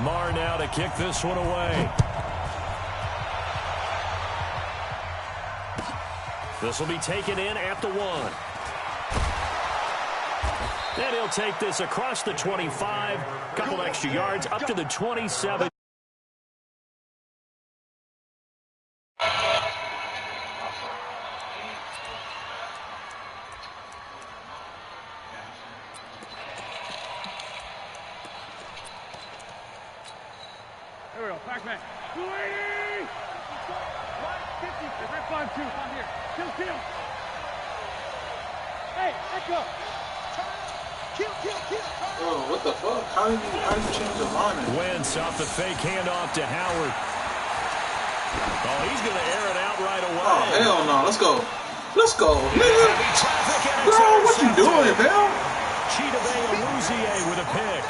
Marr now to kick this one away. This will be taken in at the 1. And he'll take this across the 25. Couple extra yards up to the 27. There we go. Pac-Man. 280! 150. Red 5-2. I'm here. Kill. Hey, let go. Kill. Oh, what the fuck? How did you change the line? Wentz off the fake handoff to Howard. Oh, he's going to air it out right away. Oh, hell no. Let's go, nigga. Bro, what you doing, man? Chidobe with a pick.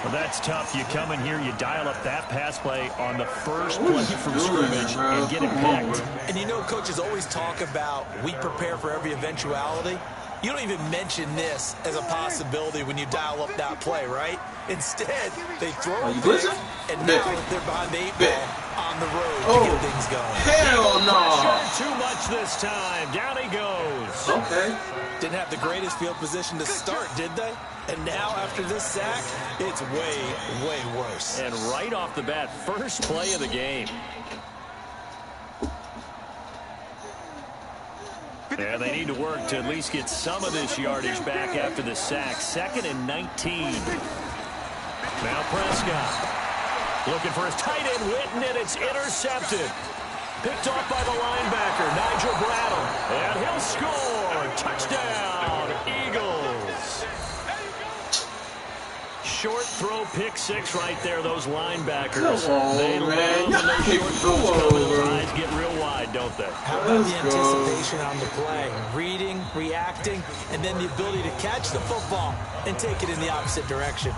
Well, that's tough. You come in here, you dial up that pass play on the first play from scrimmage and get it picked. And you know, coaches always talk about we prepare for every eventuality. You don't even mention this as a possibility when you dial up that play, right? Instead, they throw a pick, and now they're behind the 8 ball on the road to get things going. Hell no. Too much this time. Down he goes. Okay. Didn't have the greatest field position to start, did they? And now, after this sack, it's way worse. And right off the bat, first play of the game. And they need to work to at least get some of this yardage back after the sack. 2nd and 19. Now Prescott. Looking for his tight end, Witten, and it's intercepted. Picked off by the linebacker, Nigel Bradle. And he'll score. Touchdown, Eagles. Short throw, pick 6 right there, those linebackers. They love when those short throws come and their eyes get real wide, don't they? How about the anticipation on the play? Reading, reacting, and then the ability to catch the football and take it in the opposite direction.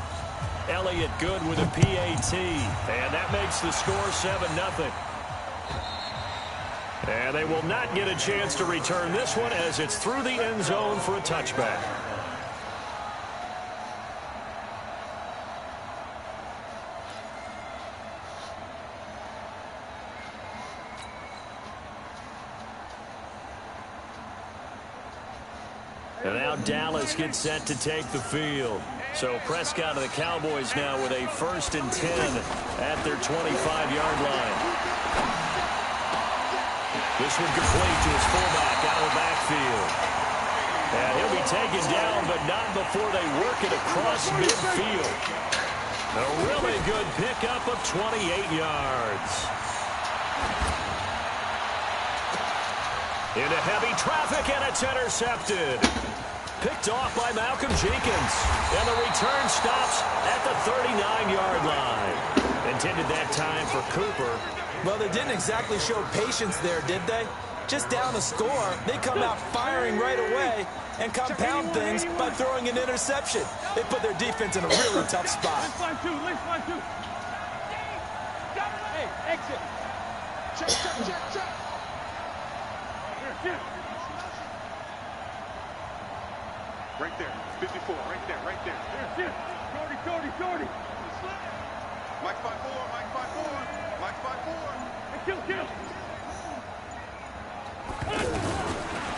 Elliott good with a PAT, and that makes the score 7-0. And they will not get a chance to return this one as it's through the end zone for a touchback. And now Dallas gets set to take the field. So Prescott of the Cowboys now with a 1st and 10 at their 25-yard line. This one complete to his fullback out of the backfield. And he'll be taken down, but not before they work it across midfield. A really good pickup of 28 yards. Into heavy traffic, and it's intercepted. Picked off by Malcolm Jenkins. And the return stops at the 39-yard line. Intended that time for Cooper. Well, they didn't exactly show patience there, did they? Just down a score, they come out firing right away and compound things by throwing an interception. They put their defense in a really tough spot. Hey, exit. Check. Here. Right there. 54. Right there. Jordy. Mike 5-4. Mike 5-4. Hey, kill.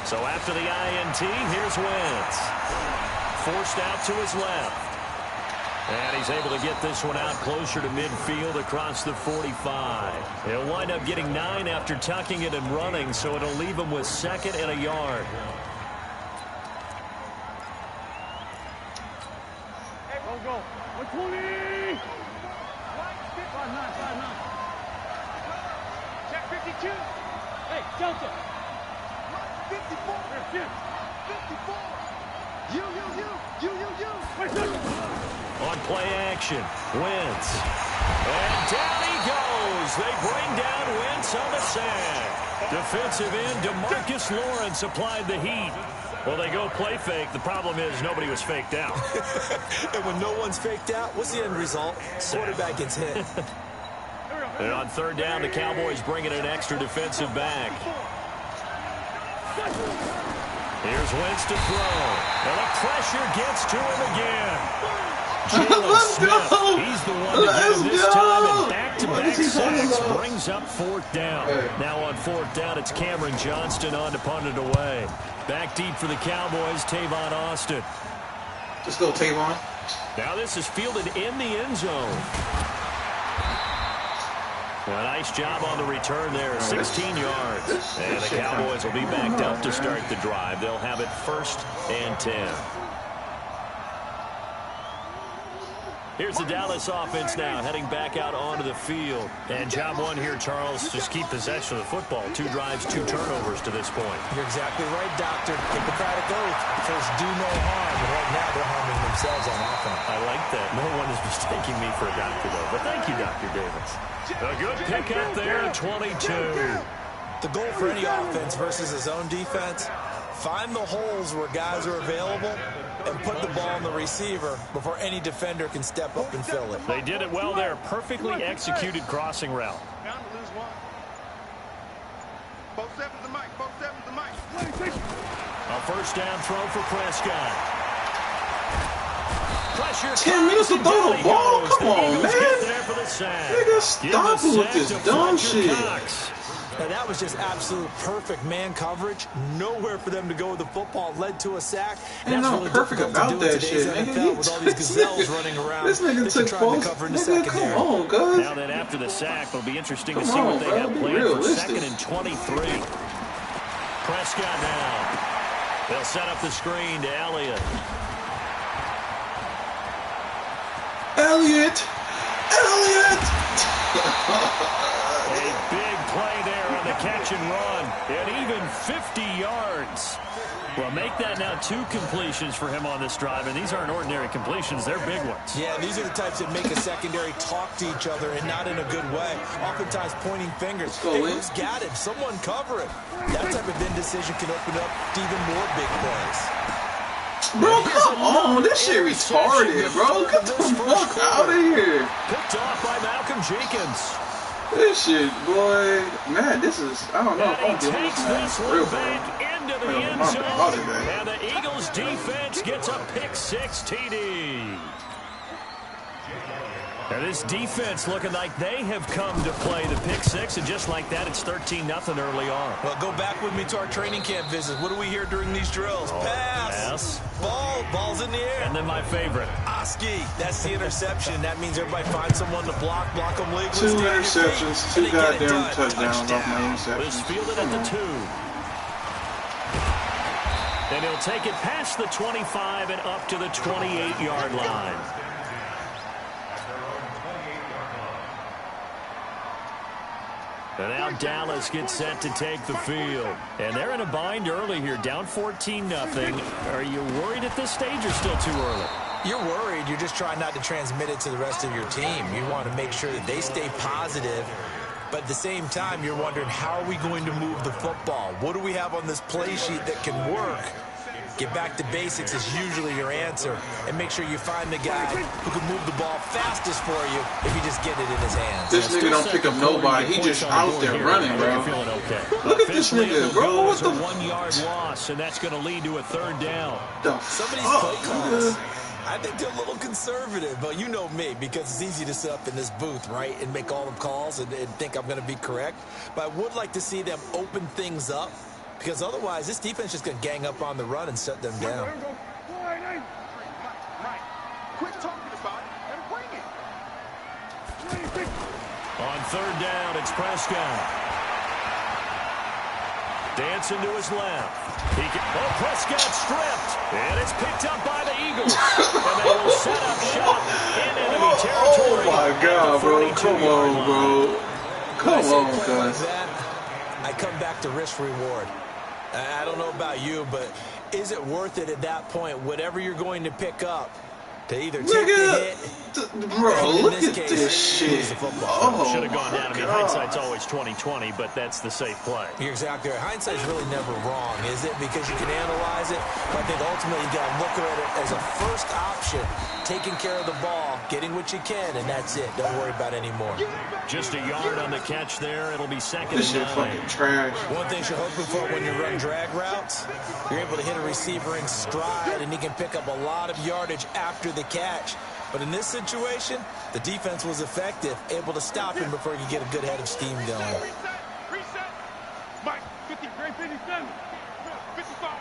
So after the INT, here's Wentz. Forced out to his left. And he's able to get this one out closer to midfield across the 45. He'll wind up getting 9 after tucking it and running, so it'll leave him with 2nd and a yard. Hey, go. 120! 5-9. Check 52. Hey, Delta. 54. 54. You. On play action, Wentz. And down he goes. They bring down Wentz on the sack. Defensive end DeMarcus Lawrence applied the heat. Well, they go play fake. The problem is nobody was faked out. And when no one's faked out, what's the end result? Quarterback gets hit. And on 3rd down, the Cowboys bring in an extra defensive back. Here's Wentz to throw. And the pressure gets to him again. Let's go. He's the one to get him this time, and back-to-back sacks brings up 4th down. Now on 4th down, it's Cameron Johnston on to punt it away. Back deep for the Cowboys, Tavon Austin. Let's go, Tavon. Now this is fielded in the end zone. A nice job on the return there, 16 yards. And the Cowboys will be backed up to start the drive. They'll have it 1st and 10. Here's the Dallas offense now, heading back out onto the field. And job one here, Charles, just keep possession of the football. 2 drives, 2 turnovers to this point. You're exactly right, Doctor. Hippocratic oath. First, do no harm. And right now, they're harming themselves on offense. I like that. No one is mistaking me for a doctor, though. But thank you, Dr. Davis. A good pickup there, 22. The goal for any offense versus his own defense, find the holes where guys are available and put the ball on the receiver before any defender can step up and fill it. They did it well there. Perfectly executed crossing route. Down to lose 1. Both 7's the mic. Both 7's the mic. A 1st down throw for Prescott. Pressure. 10 minutes to throw the ball? Come on, man. There for the sack. Nigga, stop it with this dumb shit. Now, that was just absolute perfect man coverage. Nowhere for them to go with the football. Led to a sack. And Ain't that's no really perfect difficult about to do in that today's shit, NFL nigga. with all these gazelles running around. This nigga took both. Nigga, come on, guys. Now then, after the sack, it'll be interesting to see what they have planned for 2nd and 23. Prescott now. They'll set up the screen to Elliott. Elliott! A big play there on the catch and run. And even 50 yards. Well, make that now 2 completions for him on this drive. And these aren't ordinary completions. They're big ones. Yeah, these are the types that make a secondary talk to each other and not in a good way. Oftentimes pointing fingers. Hey, who's got him? Someone cover him. That type of indecision can open up to even more big plays. Bro, come on. This shit retarded, bro. Get the fuck out of here. Picked off by Malcolm Jenkins. This shit, boy. Man, this is, I don't know if I'm And he doing takes this, this man. For real, one bro. back into the end zone. And the Eagles defense gets a pick-6 TD. Now this defense looking like they have come to play the pick-6, and just like that, it's 13-0 early on. Well, go back with me to our training camp visit. What do we hear during these drills? Pass. Ball's in the air. And then my favorite. Oski. That's the interception. That means everybody finds someone to block them legally. 2 interceptions, 2 goddamn touchdowns off my interceptions. This fielded at the 2. And he'll take it past the 25 and up to the 28-yard line. And now Dallas gets set to take the field. And they're in a bind early here, down 14-0. Are you worried at this stage or still too early? You're worried. You're just trying not to transmit it to the rest of your team. You want to make sure that they stay positive. But at the same time, you're wondering, how are we going to move the football? What do we have on this play sheet that can work? Get back to basics is usually your answer. And make sure you find the guy who can move the ball fastest for you if you just get it in his hands. This nigga don't pick up nobody. He just out there running, bro. Look at this nigga, bro. What the? 1-yard loss, and that's going to lead to a 3rd down. Some of these play calls, I think they're a little conservative, but you know me, because it's easy to sit up in this booth, right, and make all the calls and think I'm going to be correct. But I would like to see them open things up, because otherwise this defense is just going to gang up on the run and shut them down. Quit talking about it and bring it. On 3rd down, it's Prescott. Dancing to his left. Prescott stripped. And it's picked up by the Eagles. And they will set up shop in enemy territory. Oh, my God, bro. Come on, bro. Come on, guys. I come back to risk reward. I don't know about you, but is it worth it at that point, whatever you're going to pick up, to either take the hit? Bro, look at this shit. Oh, should have gone down. I mean, hindsight's always 20/20, but that's the safe play. You're exactly right. Hindsight's really never wrong, is it? Because you can analyze it. But I think ultimately you got to look at it as a first option, taking care of the ball, getting what you can, and that's it. Don't worry about any more. Just a yard on the catch there. It'll be 2nd This shit and 9. fucking trash. One thing you're hoping for when you run drag routes, you're able to hit a receiver in stride, and he can pick up a lot of yardage after the catch. But in this situation, the defense was effective, able to stop him before he could get a good head of steam going. Reset. Mike, 50, 57, 55.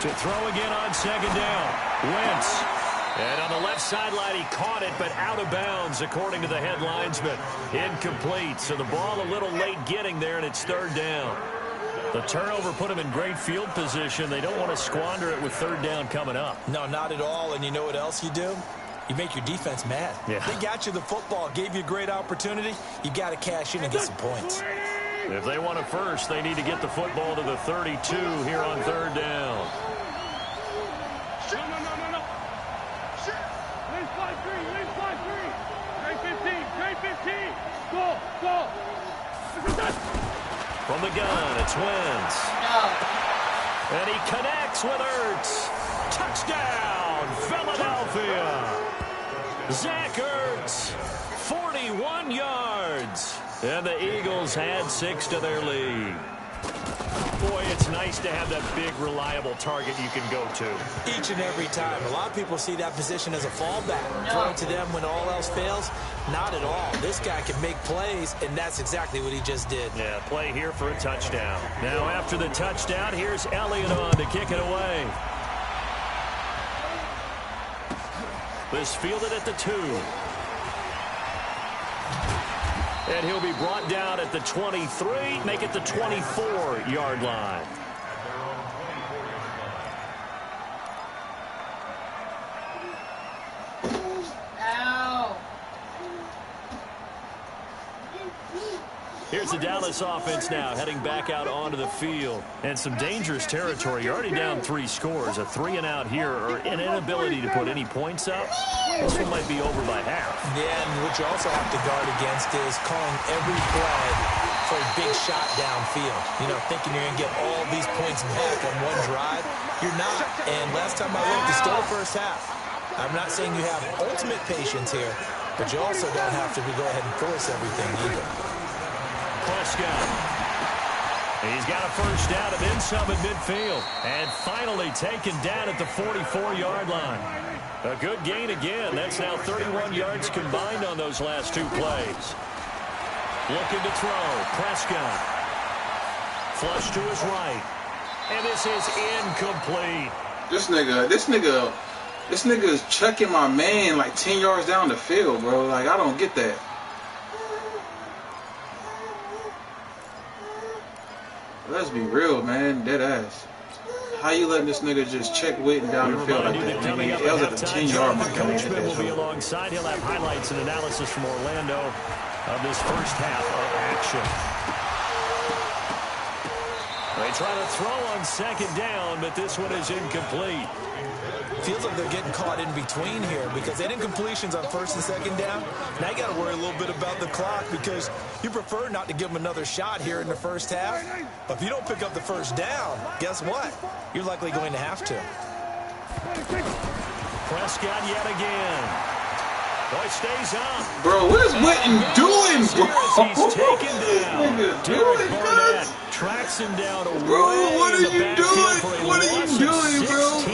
To throw again on second down. Wentz. And on the left sideline, he caught it, but out of bounds, according to the head linesman. Incomplete. So the ball a little late getting there, and it's third down. The turnover put him in great field position. They don't want to squander it with third down coming up. No, not at all. And you know what else you do? You make your defense mad. Yeah. They got you the football, gave you a great opportunity. You got to cash in and get some points. If they want it first, they need to get the football to the 32 here on third down. No. Lane slide three. Trade 15. Go. From the gun, it's Wentz. And he connects with Ertz. Touchdown, Philadelphia. Zach Ertz, 41 yards. And the Eagles had 6 to their lead. Boy, it's nice to have that big, reliable target you can go to. Each and every time. A lot of people see that position as a fallback. Throw it to them when all else fails. Not at all. This guy can make plays, and that's exactly what he just did. Yeah, play here for a touchdown. Now, after the touchdown, here's Elliott on to kick it away. This fielded at the 2. And he'll be brought down at the 23, make it the 24-yard line. Ow. Here's the Dallas offense now, heading back out onto the field. And some dangerous territory. You're already down 3 scores. A 3-and-out here, or an inability to put any points up. This one might be over by half. Yeah, and what you also have to guard against is calling every play for a big shot downfield. You know, thinking you're going to get all these points back on one drive. You're not. And last time I looked, it's still the first half. I'm not saying you have ultimate patience here, but you also don't have to go ahead and force everything either. Prescott. He's got a first down and then some at midfield. And finally taken down at the 44-yard line. A good gain again. That's now 31 yards combined on those last 2 plays. Looking to throw. Prescott. Flush to his right. And this is incomplete. This nigga is chucking my man like 10 yards down the field, bro. Like, I don't get that. Let's be real, man. Dead ass. How you letting this nigga just check Witten down the field like that? That was at the 10-yard mark. Coachman will be alongside. He'll have highlights and analysis from Orlando of this first half of action. They try to throw on second down, but this one is incomplete. Feels like they're getting caught in between here because they had incompletions on first and second down. Now you got to worry a little bit about the clock because you prefer not to give them another shot here in the first half. But if you don't pick up the first down, guess what? You're likely going to have to. Prescott yet again. Boy, stays up. Bro, what is Witten doing, bro? He's taken down. Derek Barnett tracks him down. Bro, what are you doing? What are you doing, bro?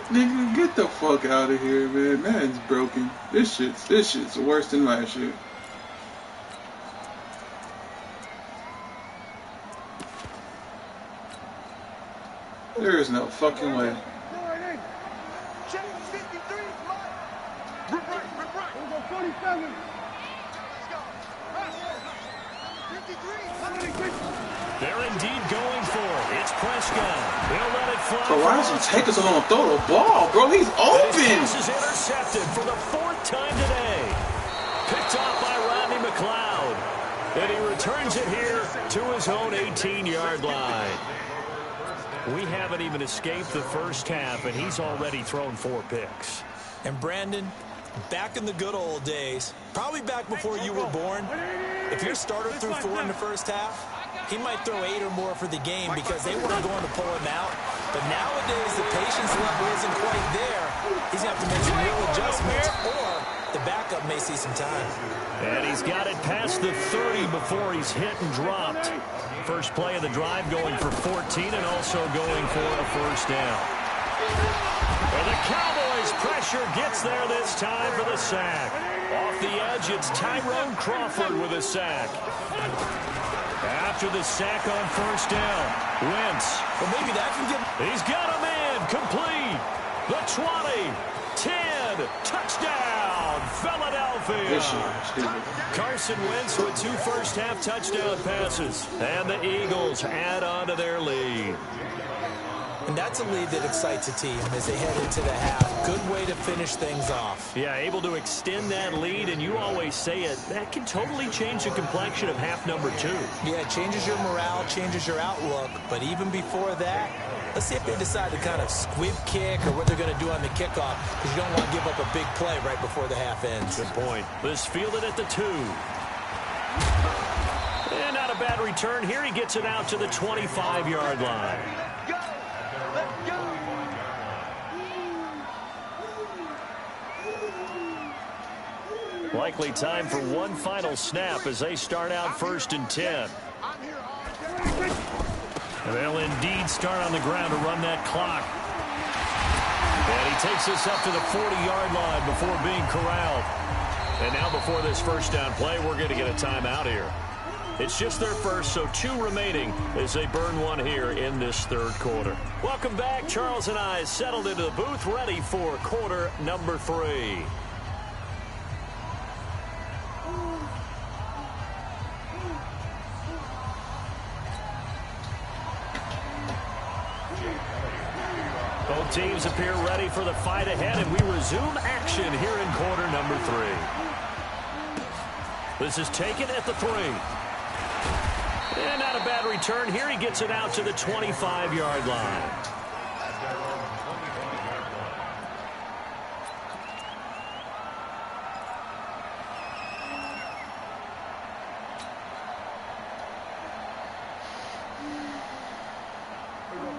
Nigga, get the fuck out of here, man. Man's broken. This shit's worse than last year. There is no fucking way. They're indeed going for it. It's Prescott. He'll let it fly. Bro, why does he take us on throw the ball, bro? He's open. This is intercepted for the 4th time today. Picked off by Rodney McLeod. And he returns it here to his own 18-yard line. We haven't even escaped the first half, and he's already thrown 4 picks. And Brandon, back in the good old days, probably back before you were born, if your starter threw 4 in the first half, he might throw 8 or more for the game because they weren't going to pull him out. But nowadays, the patience level isn't quite there. He's going to have to make some real adjustments, or the backup may see some time. And he's got it past the 30 before he's hit and dropped. First play of the drive going for 14 and also going for a first down. And the Cowboys pressure pressure, gets there this time for the sack. Off the edge, it's Tyrone Crawford with a sack. After the sack on first down, Wentz. Well, maybe that can get... He's got a man, complete. The 20, 10, touchdown, Philadelphia. Carson Wentz with 2 first-half touchdown passes. And the Eagles add on to their lead. And that's a lead that excites a team as they head into the half. Good way to finish things off. Yeah, able to extend that lead, and you always say it, that can totally change the complexion of half number 2. Yeah, it changes your morale, changes your outlook. But even before that, let's see if they decide to kind of squib kick or what they're going to do on the kickoff, because you don't want to give up a big play right before the half ends. Good point. This fielded at the 2. And not a bad return here. He gets it out to the 25-yard line. Likely time for one final snap as they start out 1st and 10. And they'll indeed start on the ground to run that clock. And he takes us up to the 40-yard line before being corralled. And now before this first down play, we're going to get a timeout here. It's just their first, so 2 remaining as they burn one here in this 3rd quarter. Welcome back. Charles and I settled into the booth, ready for quarter number 3. Both teams appear ready for the fight ahead, and we resume action here in quarter number 3. This is taken at the 3. And not a bad return here. He gets it out to the 25-yard line.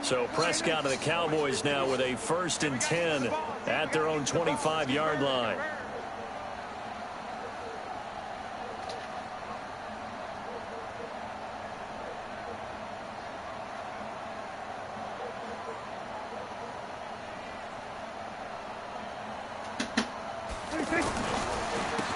So Prescott and the Cowboys now with a 1st and 10 at their own 25-yard line.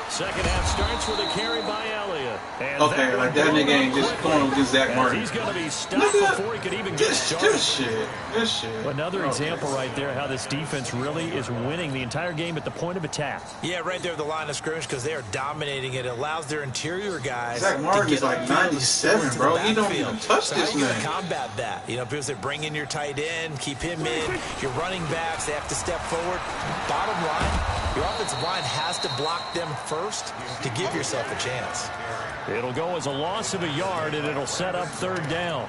Second half starts with a carry by Elliott. And okay, like that nigga ain't just going against Zach Martin. He's going to be stopped before he could even get started. This shit. Another example right there how this defense really is winning the entire game at the point of attack. Yeah, right there at the line of scrimmage because they are dominating it. It allows their interior guys Zach Martin is like 97, bro. He don't even touch this man. Combat that. You know, people say bring in your tight end, keep him in. Your running backs, they have to step forward. Bottom line, your offensive line has to block them first to give yourself a chance. It'll go as a loss of a yard, and it'll set up 3rd down.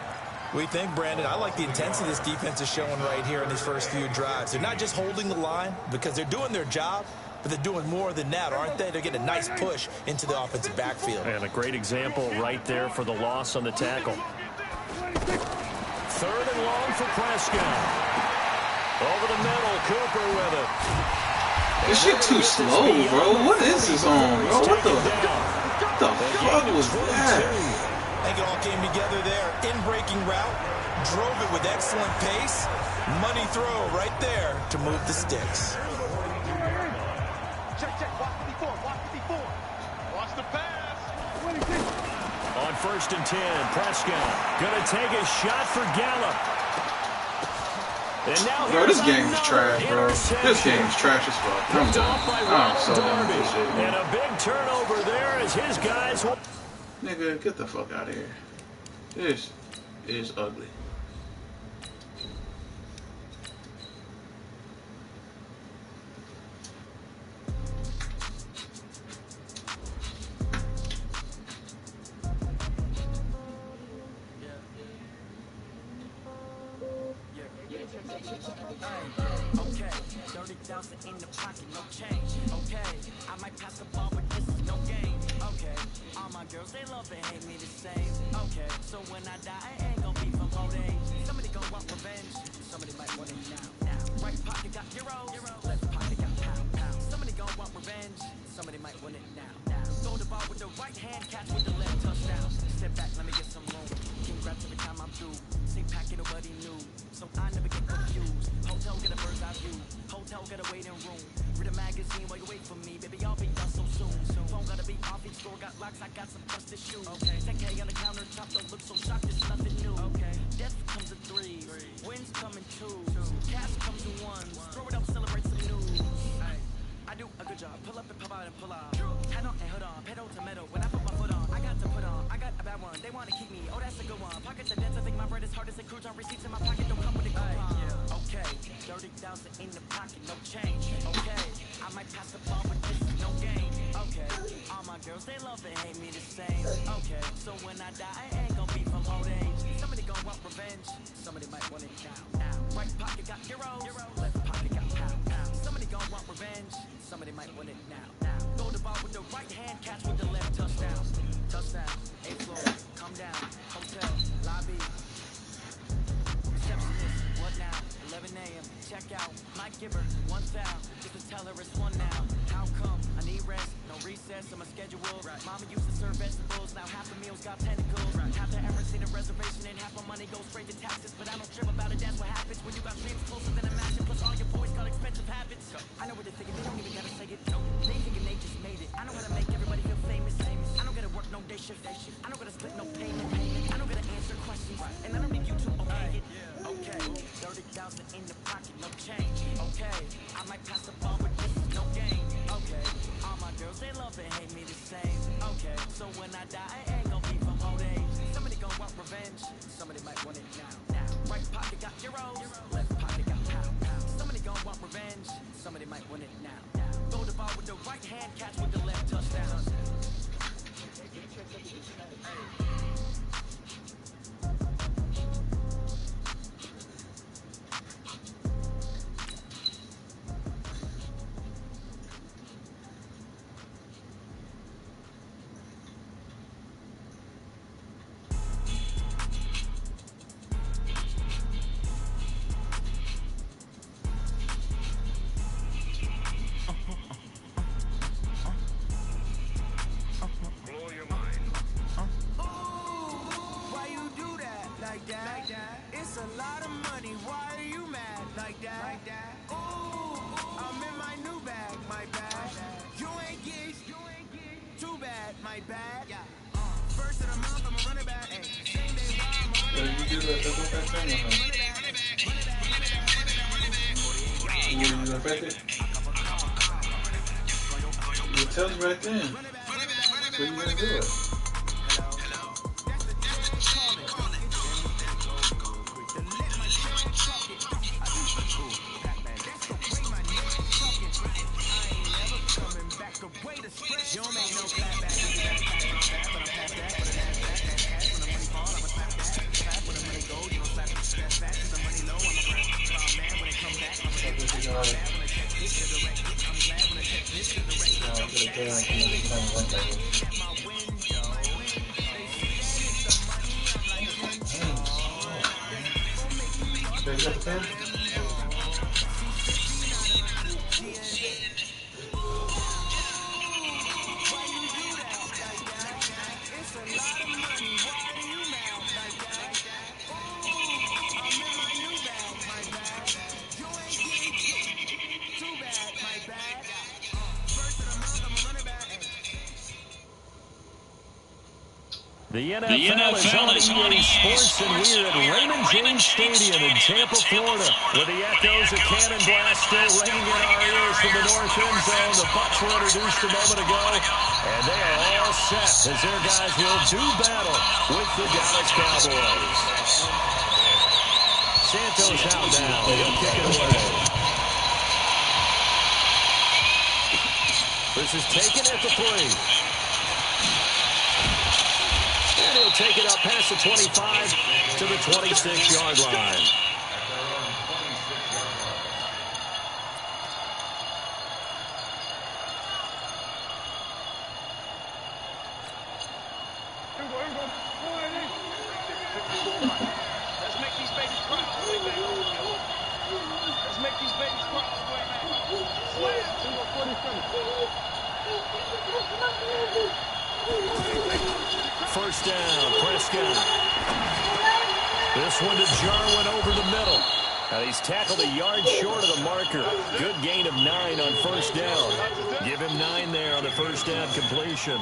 We think, Brandon, I like the intensity this defense is showing right here in these first few drives. They're not just holding the line because they're doing their job, but they're doing more than that, aren't they? They're getting a nice push into the offensive backfield. And a great example right there for the loss on the tackle. 3rd and long for Prescott. Over the middle, Cooper with it. This shit too slow, bro. What is this on, bro? What the fuck was that? I think it all came together there. In-breaking route. Drove it with excellent pace. Money throw right there to move the sticks. Check. Watch 54. Watch the pass. On 1st and 10, Prescott gonna take a shot for Gallup. And now bro, this game is trash, bro. This game is trash as fuck. I'm done. I'm so done with this shit, man. And a big turnover there as his guys... Nigga, get the fuck out of here. This is ugly. Okay, 30,000 in the pocket, no change. Okay, I might pass the ball, but this is no game. Okay, all my girls, they love and hate me the same. Okay, so when I die, I ain't gonna be from old age. Somebody gon' want revenge, somebody might want it now. Right pocket got euros, left pocket got pound. Somebody gon' want revenge, somebody might want it now. Throw the ball with the right hand, catch with the left touchdown. Step back, let me get some room. Congrats every time I'm through. Same packet, nobody knew, so I never get confused. Hotel get a bird's eye view. Hotel get a waiting room. locks, I got some busted shoes. Okay. 10K on the countertop, don't look so shocked, it's nothing new. Okay. Death comes in threes, wins come in twos, cash comes in ones. Throw it up, celebrate some news. I do a good job, pull up and pop out and pull out. Head on and hood on, pedal to metal. When I put my foot on, I got to put on. I got a bad one, they want to keep me. Oh, that's a good one. Pockets are dense, I think my bread is hard as a cruise on receipts in my pocket. Don't come with a coupon. Okay, 30,000 in the pocket, no change. Okay, I might pass the ball, but this is no game. Okay, all my girls, they love and hate me the same. Okay, so when I die, I ain't gonna be from old age. Somebody gon' want revenge, somebody might want it now. Right pocket got euros, left pocket got pound. Somebody gon' want revenge, somebody might want it now. Throw the ball with the right hand, catch with the left, touchdown. Touchdown, 8th floor, come down, hotel, lobby. Receptionist, what now? 11 a.m., check out, might give her 1 foul, just to tell her it's 1 now. How come? I need rest, no recess on my schedule. Mama used to serve vegetables, now half the meals got tentacles. Half the ever seen a reservation and half my money goes straight to taxes. But I don't trip about it, that's what happens when you got dreams closer than a mansion. Plus all your boys got expensive habits. I know what they're thinking, they don't even gotta say it. They thinking they just made it. I know how to make everybody feel famous. I don't gotta work no day shift. I don't gotta split no payment. I don't gotta answer questions, and I don't need you to okay it. Okay, 30,000 in the pocket, no change. Okay, I might pass the ball, but this is no game. Okay, all my girls, they love and hate me the same. Okay, so when I die, I ain't gonna be from old age. Somebody gon' want revenge, somebody might want it now. Right pocket got euros, left pocket got pound. Somebody gon' want revenge, somebody might want it now. Throw the ball with the right hand, catch with the left, touchdown. It's a lot of money, why are you mad like that? Ooh, I'm in my new bag, my bad. You ain't geeks, too bad, my bad. First of the month, I'ma run it back. Same day, I'ma run it back. You tell us right then. So you gonna do it. The NFL is on EA Sports, and we're at Raymond James Stadium in Tampa, Florida, where the echoes of Cannon Blast still ringing in our ears from the north end zone. The Bucs were introduced a moment ago, and they are all set as their guys will do battle with the Dallas Cowboys. Santos out now. He'll kick it away. This is taken at the 3. And he'll take it up past the 25 to the 26-yard line. Let's make these babies cry. Let's make these babies cry. First down, Prescott. This one to Jarwin over the middle. Now he's tackled a yard short of the marker. Good gain of 9 on first down. Give him 9 there on the first down completion.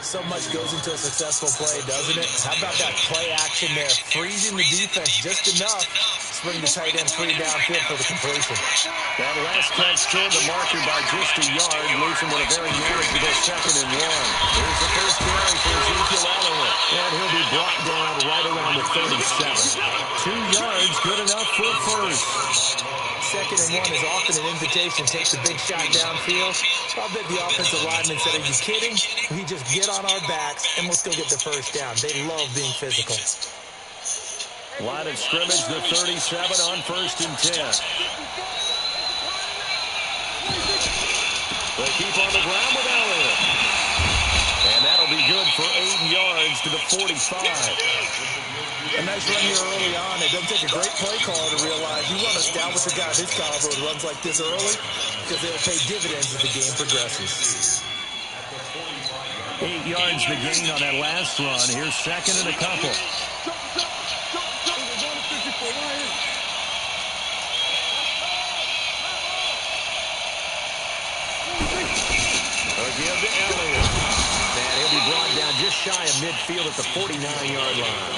So much goes into a successful play, doesn't it? How about that play action there? Freezing the defense just enough to bring the tight end free downfield for the completion. That last catch short the marker by just a yard, leaves him with a very manageable 2nd and 1. Here's the first carry for Ezekiel Elliott, and he'll be brought down right around the 37. 2 yards, good enough for first. 2nd and 1 is often an invitation. Takes a big shot downfield. I'll bet the offensive lineman said, are you kidding? We just get on our backs and let's go get the first down. They love being physical. Line of scrimmage, the 37 on 1st and 10. They keep on the ground with Elliott. And that'll be good for 8 yards to the 45. A nice run here early on. It doesn't take a great play caller to realize you want to establish a guy this caliber with runs like this early because they'll pay dividends as the game progresses. 8 yards the gain on that last run. Here's 2nd and a couple. Give to Elliott. And he'll be brought down just shy of midfield at the 49-yard line.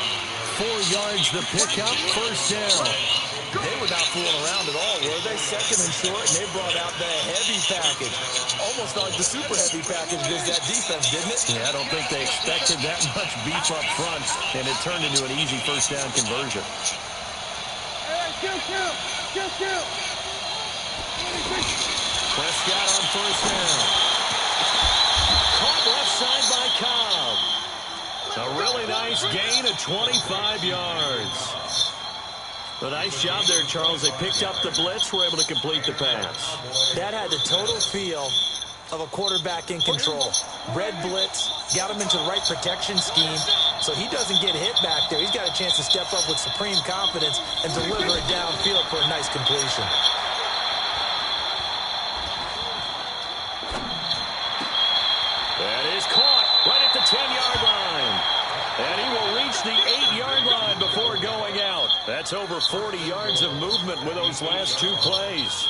4 yards the pickup, first down. They were not fooling around at all, were they? 2nd and short, and they brought out the heavy package. Almost like the super heavy package against that defense, didn't it? Yeah, I don't think they expected that much beef up front, and it turned into an easy first down conversion. Prescott on first down. Caught left side by Cobb. A really nice gain of 25 yards. A nice job there, Charles. They picked up the blitz, were able to complete the pass. That had the total feel of a quarterback in control. Red blitz, got him into the right protection scheme, so he doesn't get hit back there. He's got a chance to step up with supreme confidence and deliver it downfield for a nice completion. That is caught right at the 10-yard line. And he will reach the 8-yard line before going out. That's over 40 yards of movement with those last 2 plays.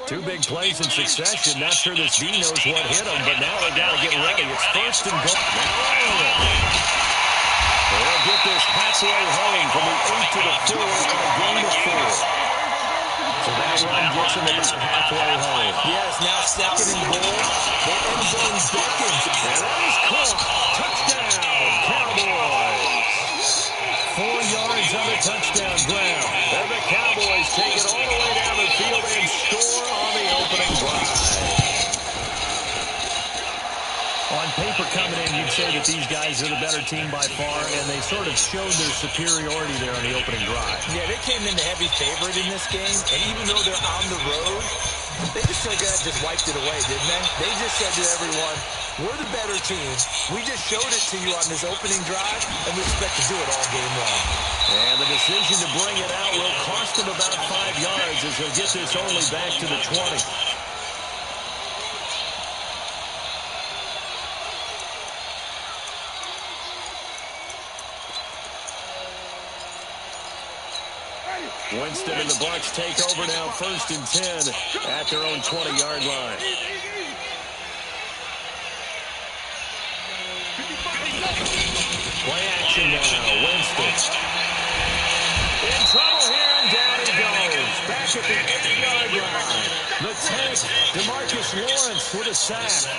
Two big plays in succession. Not sure this D knows what hit him, but now they got to get ready. It's 1st and goal. They'll get this halfway home from the 8 to the 4 and a gain of 4. So that run gets him about halfway home. Yes, now 2nd and goal. The end zone beckons. And that is caught. Touchdown, Cowboys. 4 yards on the touchdown ground. And the Cowboys take it all the way down the field and score on the opening drive. On paper coming in, you'd say that these guys are the better team by far, and they sort of showed their superiority there on the opening drive. Yeah, they came in the heavy favorite in this game, and even though they're on the road, they just wiped it away, didn't they? They just said to everyone, we're the better team. We just showed it to you on this opening drive, and we expect to do it all game long. And the decision to bring it out will cost them about 5 yards as they'll get this only back to the 20. Winston and the Bucs take over now, 1st and 10 at their own 20-yard line. Play action now, Winston. In trouble here, and down he goes. Back at the 8-yard line. The tank, DeMarcus Lawrence with a sack.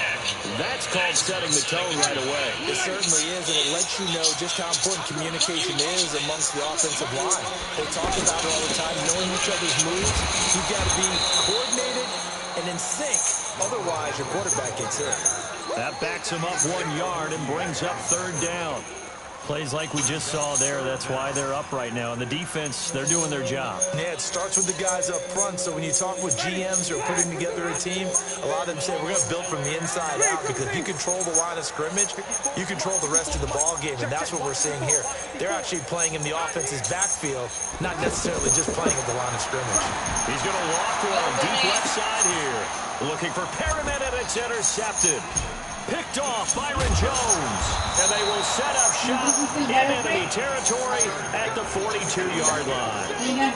That's called setting the tone right away. It certainly is, and it lets you know just how important communication is amongst the offensive line. They talk about it all the time, knowing each other's moves. You've got to be coordinated and in sync. Otherwise, your quarterback gets hit. That backs him up 1 yard and brings up 3rd down. Plays like we just saw there. That's why they're up right now. And the defense, they're doing their job. Yeah, it starts with the guys up front. So when you talk with GMs who are putting together a team, a lot of them say we're going to build from the inside out, because if you control the line of scrimmage, you control the rest of the ball game. And that's what we're seeing here. They're actually playing in the offense's backfield, not necessarily just playing at the line of scrimmage. He's going to walk one deep left side here. Looking for Perriman, and it's intercepted. Picked off Byron Jones. And they will set up shop in enemy territory at the 42-yard line.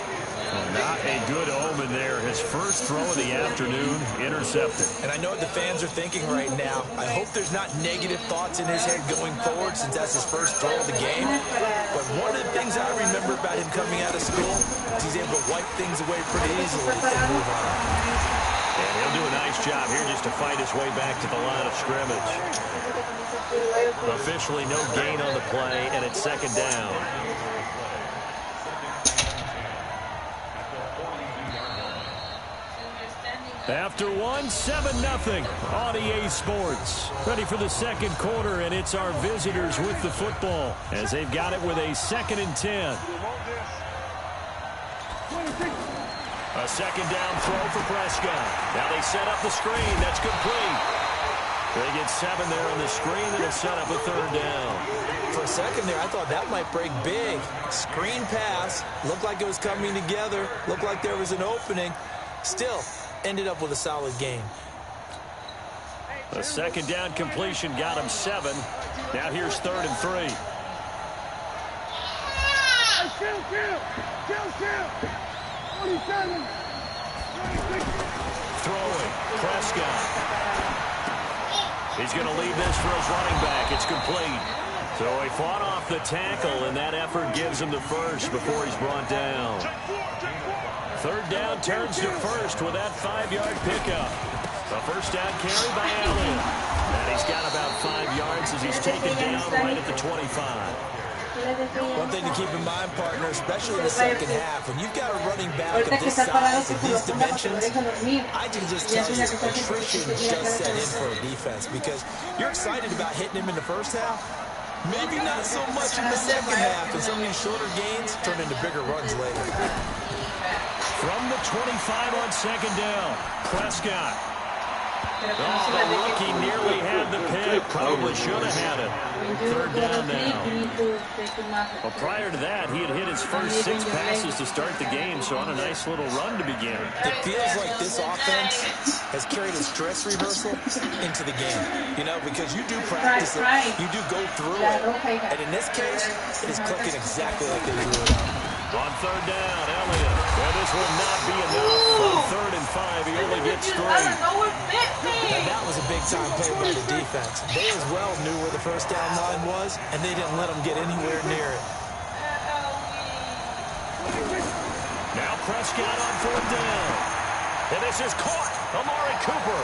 Well, not a good omen there. His first throw of the afternoon intercepted. And I know what the fans are thinking right now. I hope there's not negative thoughts in his head going forward since that's his first throw of the game. But one of the things I remember about him coming out of school is he's able to wipe things away pretty easily and move on. And he'll do a nice job here just to fight his way back to the line of scrimmage. Officially no gain on the play, and it's second down. After one, 7-0 on EA Sports. Ready for the second quarter, and it's our visitors with the football as they've got it with a 2nd and 10. A second down throw for Prescott. Now they set up the screen. That's complete. They get 7 there on the screen. That'll set up a 3rd down. For a second there, I thought that might break big. Screen pass. Looked like it was coming together. Looked like there was an opening. Still, ended up with a solid game. A second down completion got him 7. Now here's 3rd and 3. Throwing. Prescott. He's going to leave this for his running back. It's complete. So he fought off the tackle, and that effort gives him the first before he's brought down. 3rd down turns to first with that 5-yard pickup. A first down carry by Allen. And he's got about 5 yards as he's taken down right at the 25. One thing to keep in mind, partner, especially in the second half, when you've got a running back of this size and these dimensions, I can just tell you attrition just set in for a defense because you're excited about hitting him in the first half. Maybe not so much in the second half, and some of these shorter gains turn into bigger runs later. From the 25 on second down, Prescott. Oh, the rookie nearly had the pick. Probably should have had it. 3rd down now. Well, prior to that, he had hit his first 6 passes to start the game, so on a nice little run to begin. It feels like this offense has carried a stress rehearsal into the game, you know, because you do practice it, you do go through it, and in this case, it is clicking exactly like they drew it up. On 3rd down, Elliott. Well, this will not be enough. On 3rd and 5, he only gets 3. And that was a big-time play by the defense. They as well knew where the first down line was, and they didn't let them get anywhere near it. Now Prescott on 4th down. And this is caught. Amari Cooper.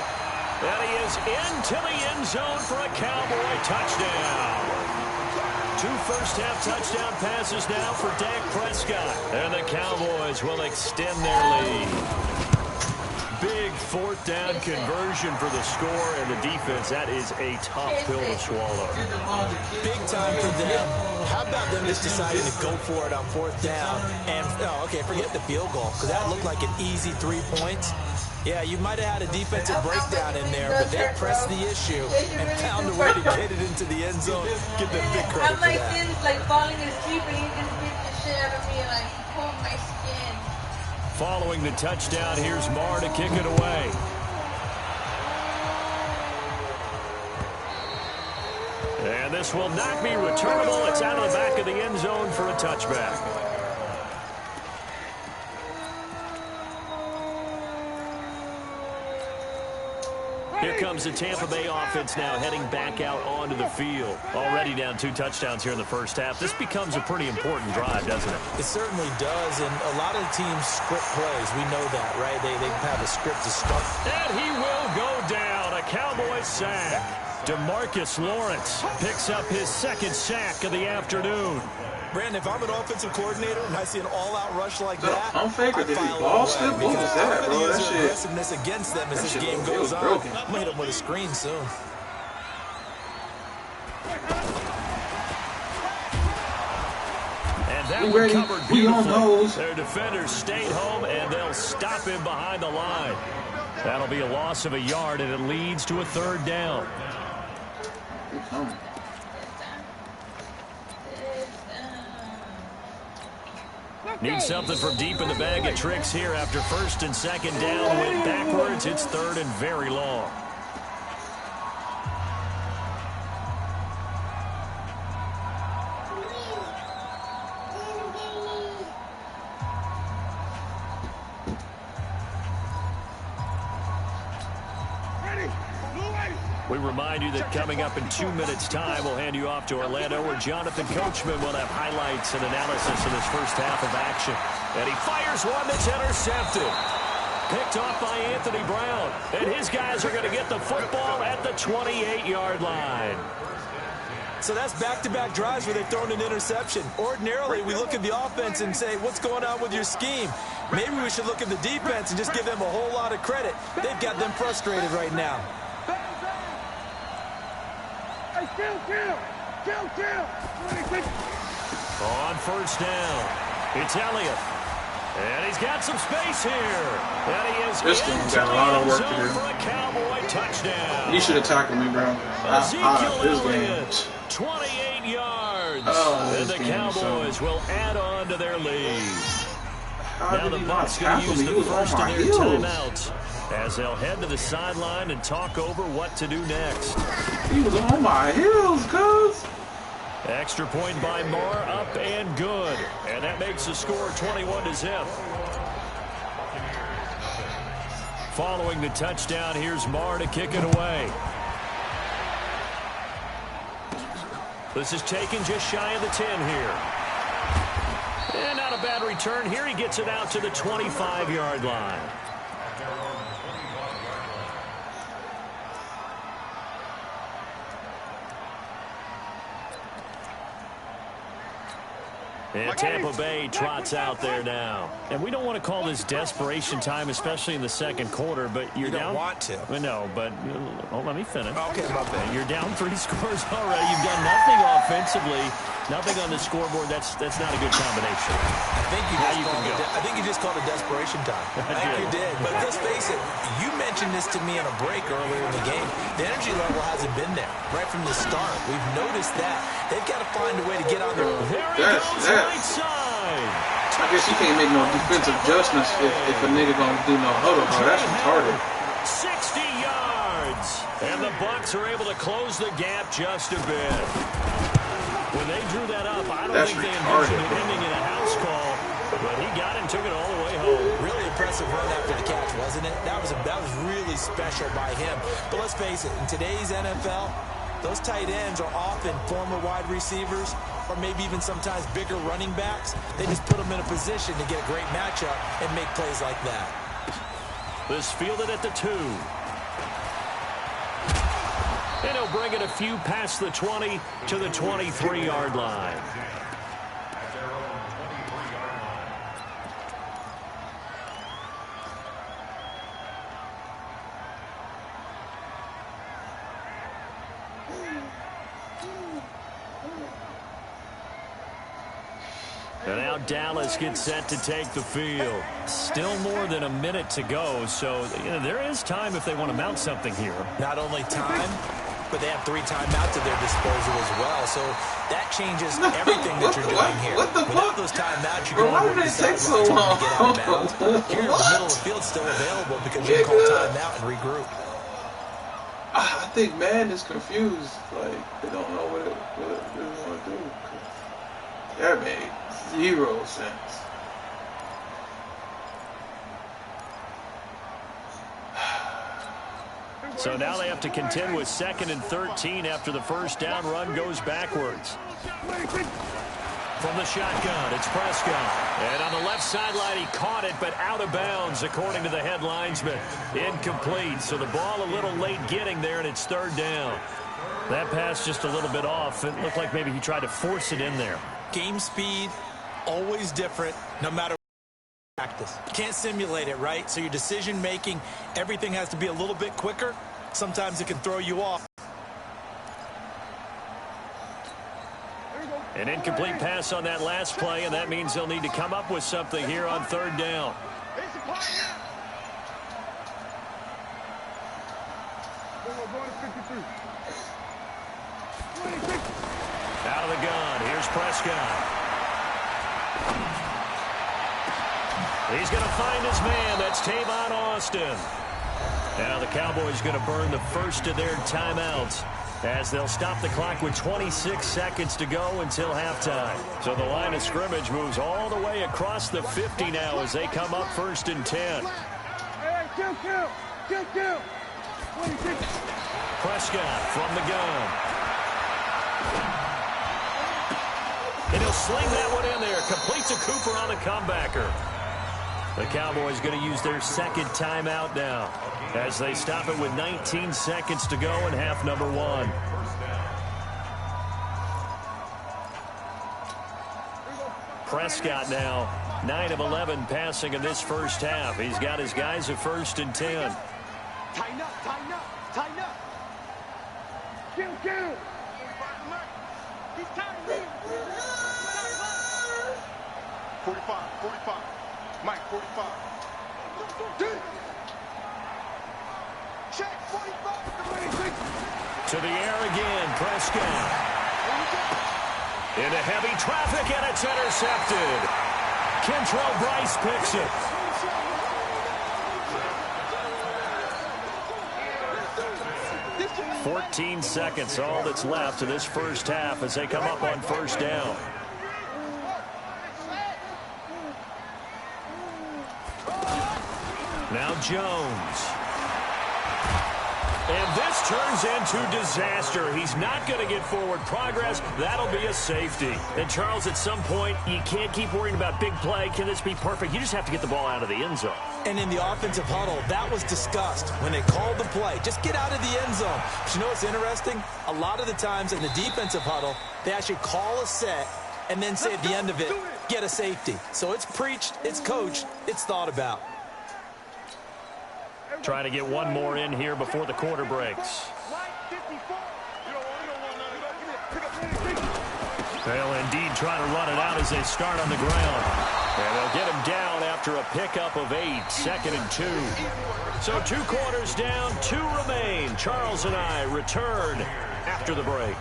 And he is into the end zone for a Cowboy touchdown. 2 first-half touchdown passes now for Dak Prescott. And the Cowboys will extend their lead. Big 4th down conversion for the score, and the defense, that is a tough pill to swallow. Big time for them. How about them just deciding to go for it on 4th down? And, forget the field goal, because that looked like an easy 3 points. Yeah, you might have had a defensive breakdown in there, but they pressed the issue and found a way to get it into the end zone. Give them big credit for that. I'm like this, like falling asleep, and he just beat the shit out of me, and like pulled my skin. Following the touchdown, here's Marr to kick it away. And this will not be returnable. It's out of the back of the end zone for a touchback. Here comes the Tampa Bay offense now heading back out onto the field. Already down 2 touchdowns here in the first half. This becomes a pretty important drive, doesn't it? It certainly does, and a lot of teams script plays. We know that, right? They have a script to start. And he will go down. A Cowboys sack. DeMarcus Lawrence picks up his 2nd sack of the afternoon. Brandon, if I'm an offensive coordinator and I see an all-out rush like that, I'm faker. Did he ball slip? What was that, bro? That shit. Aggressiveness against them as this game goes on. I'm gonna hit him with a screen soon. And that one covered beautifully. Their defenders stayed home, and they'll stop him behind the line. That'll be a loss of a yard, and it leads to a 3rd down. Need something from deep in the bag of tricks here after 1st and 2nd down. Went backwards. It's 3rd and very long. remind you that coming up in 2 minutes' time, we'll hand you off to Orlando, where Jonathan Coachman will have highlights and analysis of this first half of action. And he fires one that's intercepted. Picked off by Anthony Brown. And his guys are going to get the football at the 28-yard line. So that's back-to-back drives where they've thrown an interception. Ordinarily, we look at the offense and say, what's going on with your scheme? Maybe we should look at the defense and just give them a whole lot of credit. They've got them frustrated right now. Hey, kill. On first down, it's Elliott. And he's got some space here. And he is this game got a lot of work to do. For a Cowboy touchdown. You should have tackled me, bro. This game. 28 yards. Oh, and the Cowboys will add on to their lead. Now the Bucs going to use the first of their timeouts as they'll head to the sideline and talk over what to do next. He was on my heels, cuz. Extra point by Marr, up and good. And that makes the score 21-0. Following the touchdown, here's Marr to kick it away. This is taken just shy of the 10 here. And not a bad return. Here he gets it out to the 25-yard line. And Tampa Bay trots out there now. And we don't want to call this desperation time, especially in the second quarter, but you're down. You don't want to. No, but let me finish. Okay, my bad. You're down 3 scores already. You've done nothing offensively, nothing on the scoreboard. That's not a good combination. I think you just called it desperation time. I think you did. But let's face it, you mentioned this to me in a break earlier in the game. The energy level hasn't been there right from the start. We've noticed that. They've got to find a way to get on their right side. I guess you can't make no defensive adjustments if a nigga gonna do no huddle, bro. That's retarded. 60 yards. And the Bucs are able to close the gap just a bit. When they drew that up, I don't think they envisioned it ending in a house call, but he got it and took it all the way home. Really impressive run after the catch, wasn't it? That was really special by him. But let's face it, in today's NFL, those tight ends are often former wide receivers or maybe even sometimes bigger running backs. They just put them in a position to get a great matchup and make plays like that. This fielded at the 2. And he'll bring it a few past the 20 to the 23-yard line. And now Dallas gets set to take the field. Still more than a minute to go, so there is time if they want to mount something here. Not only time, but they have 3 timeouts at their disposal as well. So that changes everything that you're doing here. What the Without fuck? those timeouts, you're going Why to did it take so long? get out of bounds. Here, the middle of the field's still available because you can call timeout and regroup. I think Madden is confused. Like, they don't know what they want to do. That made 0 sense. So now they have to contend with 2nd and 13 after the first down run goes backwards. From the shotgun, it's Prescott. And on the left sideline, he caught it, but out of bounds, according to the head linesman. Incomplete, so the ball a little late getting there, and it's 3rd down. That pass just a little bit off. It looked like maybe he tried to force it in there. Game speed, always different, no matter practice. You can't simulate it, right? So your decision-making, everything has to be a little bit quicker. Sometimes it can throw you off. An incomplete pass on that last play, and that means they'll need to come up with something here on 3rd down. Out of the gun, here's Prescott. He's going to find his man. That's Tavon Austin. Now the Cowboys going to burn the first of their timeouts as they'll stop the clock with 26 seconds to go until halftime. So the line of scrimmage moves all the way across the 50 now as they come up 1st and 10. Hey, kill. Prescott from the gun. And he'll sling that one in there. Completes a Cooper on the comebacker. The Cowboys going to use their second timeout now as they stop it with 19 seconds to go in half number 1. Prescott now 9 of 11 passing in this first half. He's got his guys at 1st and 10. Tighten up, tighten up, tighten up. Kill. He's tired, man. 45. Mike, 45. Check, 45. To the air again, Prescott. Into heavy traffic, and it's intercepted. Kentrell Bryce picks it. – 14 seconds, all that's left to this first half as they come up on 1st down. Now Jones. And this turns into disaster. He's not going to get forward progress. That'll be a safety. And, Charles, at some point, you can't keep worrying about big play. Can this be perfect? You just have to get the ball out of the end zone. And in the offensive huddle, that was discussed when they called the play. Just get out of the end zone. But you know what's interesting? A lot of the times in the defensive huddle, they actually call a set and then say at the end of it, get a safety. So it's preached, it's coached, it's thought about. Trying to get one more in here before the quarter breaks. They'll indeed try to run it out as they start on the ground. And they'll get him down after a pickup of 8, 2nd and 2. So 2 quarters down, 2 remain. Charles and I return after the break.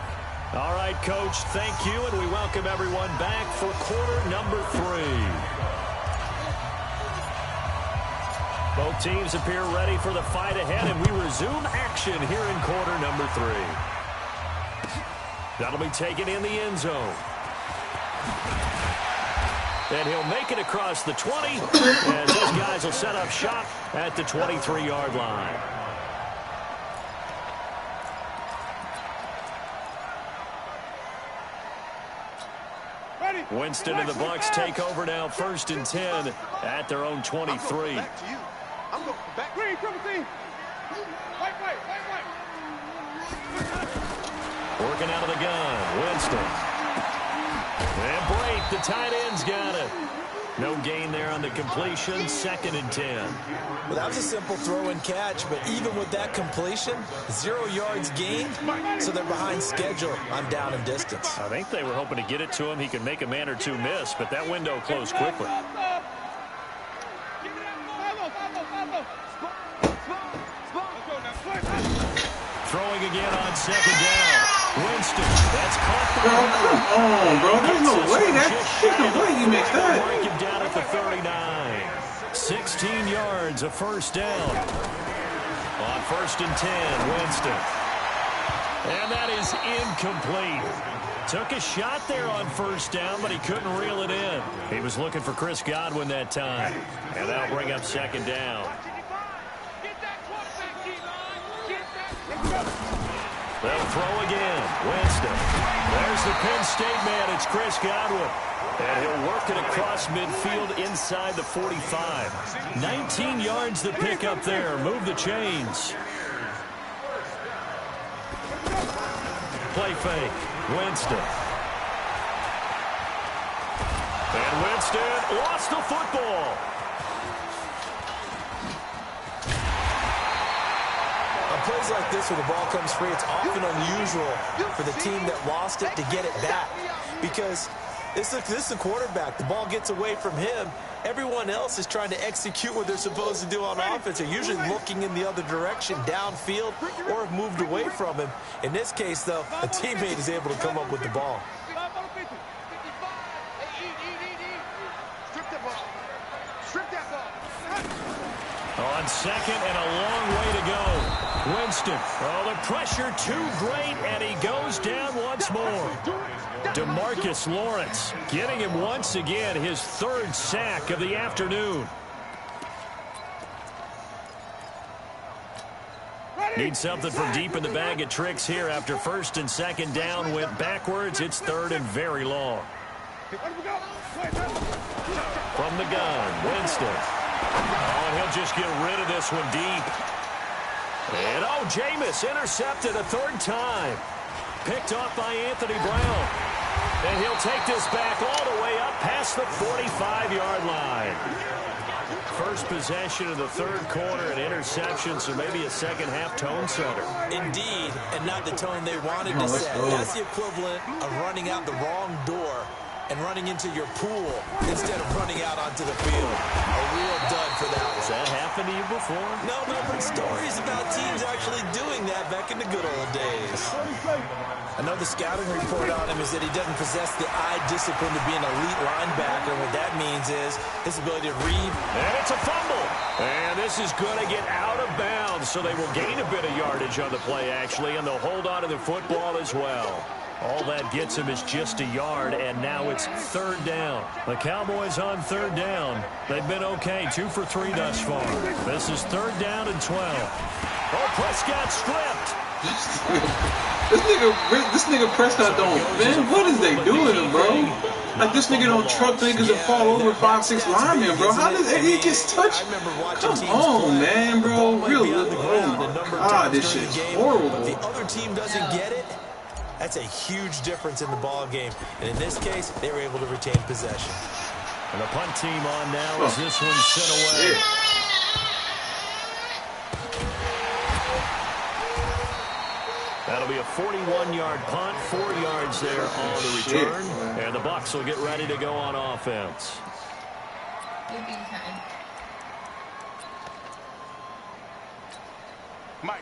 All right, Coach, thank you, and we welcome everyone back for quarter number 3. Both teams appear ready for the fight ahead, and we resume action here in quarter number 3. That'll be taken in the end zone. And he'll make it across the 20, as those guys will set up shop at the 23-yard line. Winston and the Bucs take over now, 1st and 10 at their own 23. I'm going back. Green, triple team. White. Working out of the gun, Winston. And break, the tight end's got it. No gain there on the completion, 2nd and 10. Well, that was a simple throw and catch, but even with that completion, 0 yards gained, so they're behind schedule on down and distance. I think they were hoping to get it to him. He could make a man or 2 miss, but that window closed quickly. Throwing again on 2nd down. Winston, that's caught. Bro, come on, bro. There's no way. There's no way you make that. Break him down at the 39. 16 yards, a 1st down. On 1st and 10, Winston. And that is incomplete. Took a shot there on 1st down, but he couldn't reel it in. He was looking for Chris Godwin that time. And that'll bring up 2nd down. They'll throw again. Winston. There's the Penn State man. It's Chris Godwin. And he'll work it across midfield inside the 45. 19 yards to pick up there. Move the chains. Play fake. Winston. And Winston lost the football. Plays like this where the ball comes free, it's often unusual for the team that lost it to get it back, because this is a quarterback. The ball gets away from him. Everyone else is trying to execute what they're supposed to do on offense. They're usually looking in the other direction, downfield, or have moved away from him. In this case, though, a teammate is able to come up with the ball. On 2nd and a long way to go. Winston. Oh, the pressure too great, and he goes down once more. DeMarcus Lawrence getting him once again, his 3rd sack of the afternoon. Need something from deep in the bag of tricks here after first and second down went backwards. It's third and very long. From the gun, Winston. Oh, and he'll just get rid of this one deep. And, oh, Jameis intercepted a third time. Picked off by Anthony Brown. And he'll take this back all the way up past the 45-yard line. First possession of the third quarter, an interception, so maybe a second-half tone setter. Indeed, and not the tone they wanted to set. That's the equivalent of running out the wrong door and running into your pool instead of running out onto the field. A real dud for that one. Has that happened to you before? No, but stories about teams actually doing that back in the good old days. I know the scouting report on him is that he doesn't possess the eye discipline to be an elite linebacker. What that means is his ability to read. And it's a fumble. And this is going to get out of bounds, so they will gain a bit of yardage on the play, actually, and they'll hold on to the football as well. All that gets him is just a yard, and now it's third down. The Cowboys on third down. They've been okay, 2 for 3 thus far. This is third down and 12. Oh, Prescott stripped. This nigga Prescott don't, man, what is they doing to him, bro? Like, this nigga don't truck niggas and fall over 5-6 linemen, bro. How does he gets touched? Come on, man, bro. Really? Oh, my God, this shit is horrible. If the other team doesn't get it, that's a huge difference in the ball game. And in this case, they were able to retain possession. And the punt team on now as this one's sent away. That'll be a 41-yard punt, 4 yards there on the return. And the Bucs will get ready to go on offense.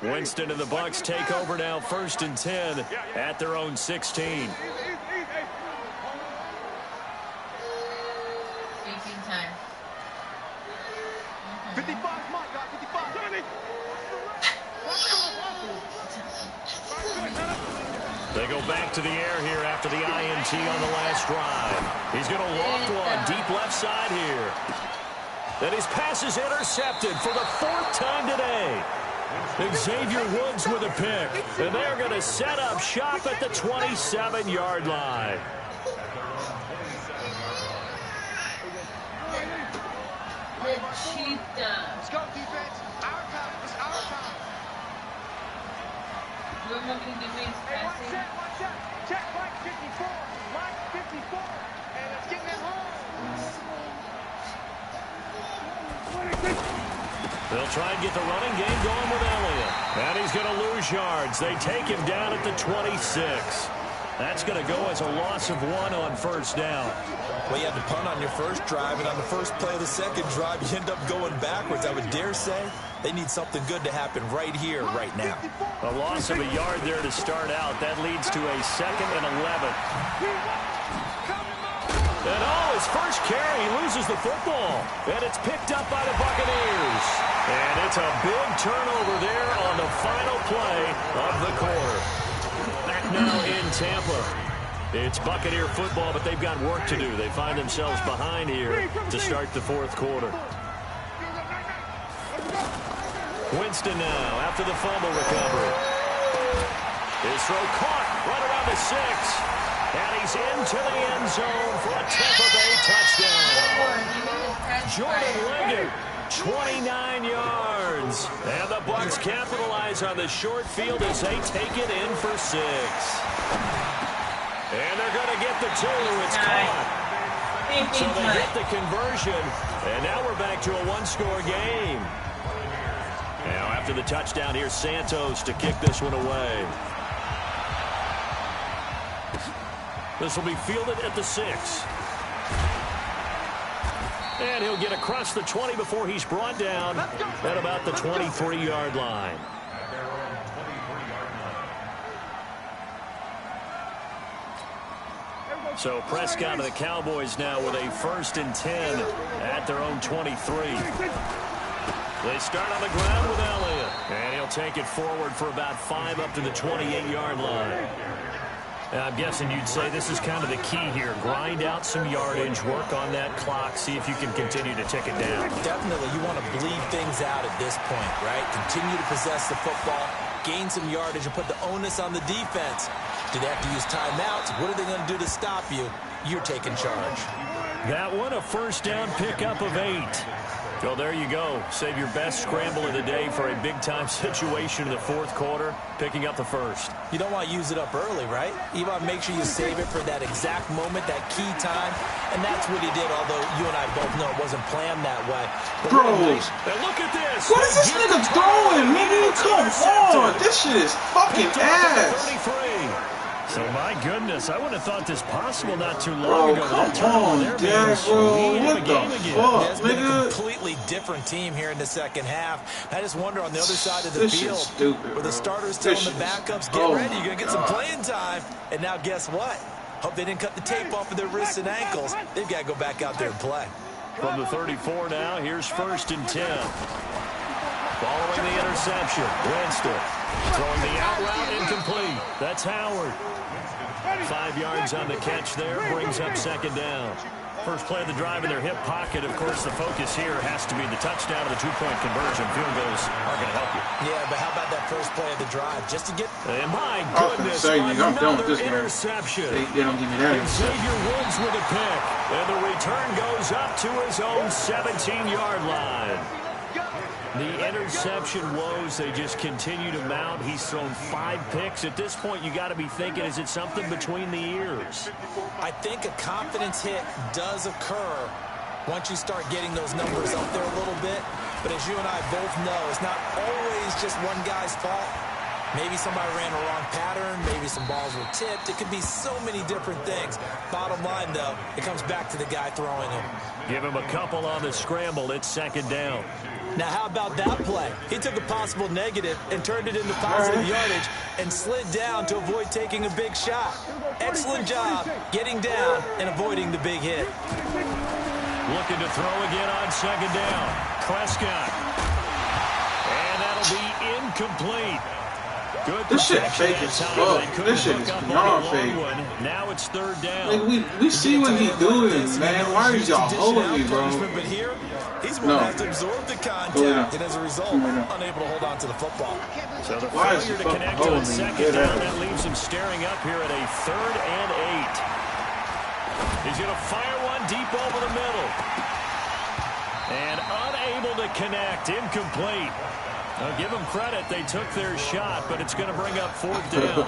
Winston and the Bucs take over now, first and 10 at their own 16. Time. 55, Mike, 55. They go back to the air here after the INT on the last drive. He's going to loft one deep left side here. And his pass is intercepted for the 4th time today. Xavier Woods with a pick. And they're going to set up shop at the 27-yard line. The cheetah. Let's go, defense. Our time. It's our time. We're moving defense passing. Watch out. Check Mike 54. Mike 54. And let's get that home. They'll try and get the running game going with Elliott. And he's going to lose yards. They take him down at the 26. That's going to go as a loss of 1 on first down. Well, you had to punt on your first drive, and on the first play of the second drive, you end up going backwards. I would dare say they need something good to happen right here, right now. A loss of a yard there to start out. That leads to a 2nd and 11. And his first carry, he loses the football. And it's picked up by the Buccaneers. And it's a big turnover there on the final play of the quarter. Back now in Tampa. It's Buccaneer football, but they've got work to do. They find themselves behind here to start the 4th quarter. Winston now after the fumble recovery. His throw caught right around the 6. And he's into the end zone for a Tampa Bay touchdown. Jordan Leggett, 29 yards. And the Bucs capitalize on the short field as they take it in for 6. And they're going to get the 2. It's caught. So they get the conversion. And now we're back to a 1-score game. Now after the touchdown, here's Santos to kick this one away. This will be fielded at the 6. And he'll get across the 20 before he's brought down at about the 23-yard line. So Prescott and the Cowboys now with a 1st and 10 at their own 23. They start on the ground with Elliott. And he'll take it forward for about 5 up to the 28-yard line. I'm guessing you'd say this is kind of the key here. Grind out some yardage, work on that clock, see if you can continue to tick it down. Definitely, you want to bleed things out at this point, right? Continue to possess the football, gain some yardage, and put the onus on the defense. Do they have to use timeouts? What are they going to do to stop you? You're taking charge. That one, a first down pickup of 8. Well, there you go. Save your best scramble of the day for a big-time situation in the fourth quarter, picking up the first. You don't want to use it up early, right? You want to make sure you save it for that exact moment, that key time, and that's what he did, although you and I both know it wasn't planned that way. But bro, look at this. What is this nigga throwing, nigga? Come on. This shit is fucking ass. 33. So, my goodness, I wouldn't have thought this possible not too long ago. Come on, Dad, bro. What the fuck, It's been a nigga? completely different team here in the second half. I just wonder on the other side of the This field, shit's stupid, where the bro. starters telling the This backups, shit's- get oh ready, you're going to get some God. playing time. And now guess what? Hope they didn't cut the tape off of their wrists and ankles. They've got to go back out there and play. From the 34 now, here's 1st and 10. Following the interception, Winston throwing the out route incomplete. That's Howard. 5 yards on the catch there, brings up 2nd down. First play of the drive in their hip pocket. Of course, the focus here has to be the touchdown or the 2-point conversion. Field goals are going to help you. Yeah, but how about that first play of the drive? Just to get... And my I was gonna goodness, say, nigga, I'm done with another this game. interception. They don't give me that And interception. Xavier Woods with a pick. And the return goes up to his own 17-yard line. The interception woes, they just continue to mount. He's thrown 5 picks. At this point, you got to be thinking, is it something between the ears? I think a confidence hit does occur once you start getting those numbers up there a little bit. But as you and I both know, it's not always just one guy's fault. Maybe somebody ran a wrong pattern. Maybe some balls were tipped. It could be so many different things. Bottom line, though, it comes back to the guy throwing them. Give him a couple on the scramble. It's 2nd down. Now, how about that play? He took a possible negative and turned it into positive yardage and slid down to avoid taking a big shot. Excellent job getting down and avoiding the big hit. Looking to throw again on 2nd down. Prescott. And that'll be incomplete. Good This shit protection fake as that time. fuck. They couldn't This shit hook is up on beyond the fake. long one. Now it's 3rd down. Like, we see what he's doing, man. Why are y'all holding me, bro? But here, he's going No. to have to absorb the Go contact, ahead. and as a result, unable to hold on to the football. So the Why is failure he to fucking connect on holding me? 2nd Get down, out. that leaves him staring up here at a 3rd and 8. He's going to fire one deep over the middle. And unable to connect, incomplete. I'll give them credit. They took their shot, but it's going to bring up 4th down.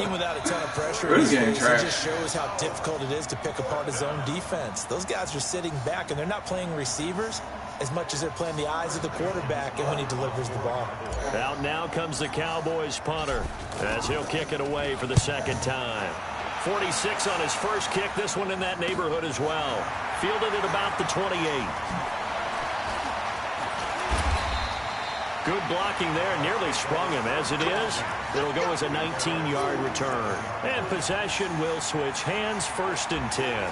Even without a ton of pressure, This it game trash. just shows how difficult it is to pick apart his own defense. Those guys are sitting back, and they're not playing receivers as much as they're playing the eyes of the quarterback and when he delivers the ball. Out now comes the Cowboys punter as he'll kick it away for the 2nd time. 46 on his first kick. This one in that neighborhood as well. Fielded at about the 28. Good blocking there, nearly sprung him. As it is, it'll go as a 19-yard return. And possession will switch hands, 1st and 10.